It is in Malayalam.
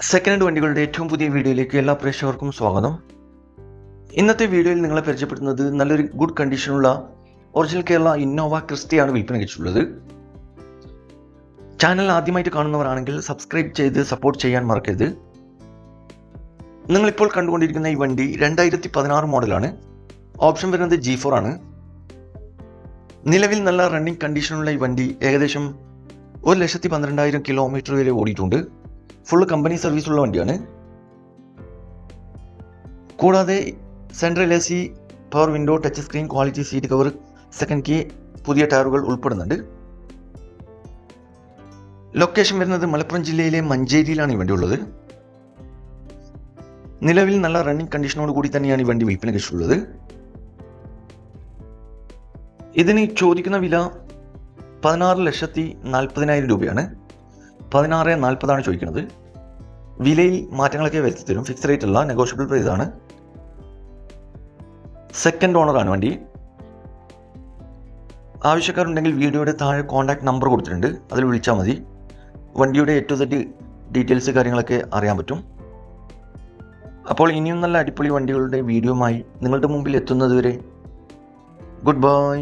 സെക്കൻഡ് ഹാൻഡ് വണ്ടികളുടെ ഏറ്റവും പുതിയ വീഡിയോയിലേക്ക് എല്ലാ പ്രേക്ഷകർക്കും സ്വാഗതം. ഇന്നത്തെ വീഡിയോയിൽ നിങ്ങളെ പരിചയപ്പെടുത്തുന്നത് നല്ലൊരു ഗുഡ് കണ്ടീഷനുള്ള ഒറിജിനൽ കേരള ഇന്നോവ ക്രിസ്റ്റയാണ് വിൽപ്പനയ്ക്കുള്ളത്. ചാനൽ ആദ്യമായിട്ട് കാണുന്നവരാണെങ്കിൽ സബ്സ്ക്രൈബ് ചെയ്ത് സപ്പോർട്ട് ചെയ്യാൻ മറക്കരുത്. നിങ്ങളിപ്പോൾ കണ്ടുകൊണ്ടിരിക്കുന്ന ഈ വണ്ടി 2016 മോഡലാണ്. ഓപ്ഷൻ വരുന്നത് G4 ആണ്. നിലവിൽ നല്ല റണ്ണിങ് കണ്ടീഷനുള്ള ഈ വണ്ടി ഏകദേശം 1,12,000 കിലോമീറ്റർ വരെ ഓടിയിട്ടുണ്ട്. ഫുള്ള് കമ്പനി സർവീസുള്ള വണ്ടിയാണ്. കൂടാതെ central AC, power window, touch screen, quality seat cover, second key, പുതിയ ടയറുകൾ ഉൾപ്പെടുന്നുണ്ട്. ലൊക്കേഷൻ വരുന്നത് മലപ്പുറം ജില്ലയിലെ മഞ്ചേരിയിലാണ് ഈ വണ്ടി ഉള്ളത്. നിലവിൽ നല്ല റണ്ണിങ് കണ്ടീഷനോട് കൂടി തന്നെയാണ് ഈ വണ്ടി വിൽപ്പനയ്ക്കുള്ളത്. ഇതിന് ചോദിക്കുന്ന വില 16,40,000 രൂപയാണ്. 16,40,000 ചോദിക്കുന്നത്. വിലയിൽ മാറ്റങ്ങളൊക്കെ വരുത്തി തരും. ഫിക്സ് റേറ്റ് അല്ല, നെഗോഷ്യബിൾ പ്രൈസ് ആണ്. സെക്കൻഡ് ഓണറാണ് വണ്ടി. ആവശ്യക്കാരുണ്ടെങ്കിൽ വീഡിയോയുടെ താഴെ കോൺടാക്ട് നമ്പർ കൊടുത്തിട്ടുണ്ട്, അതിൽ വിളിച്ചാൽ മതി. വണ്ടിയുടെ A to Z ഡീറ്റെയിൽസ് കാര്യങ്ങളൊക്കെ അറിയാൻ പറ്റും. അപ്പോൾ ഇനിയും നല്ല അടിപൊളി വണ്ടികളുടെ വീഡിയോയുമായി നിങ്ങളുടെ മുമ്പിൽ എത്തുന്നതുവരെ ഗുഡ് ബൈ.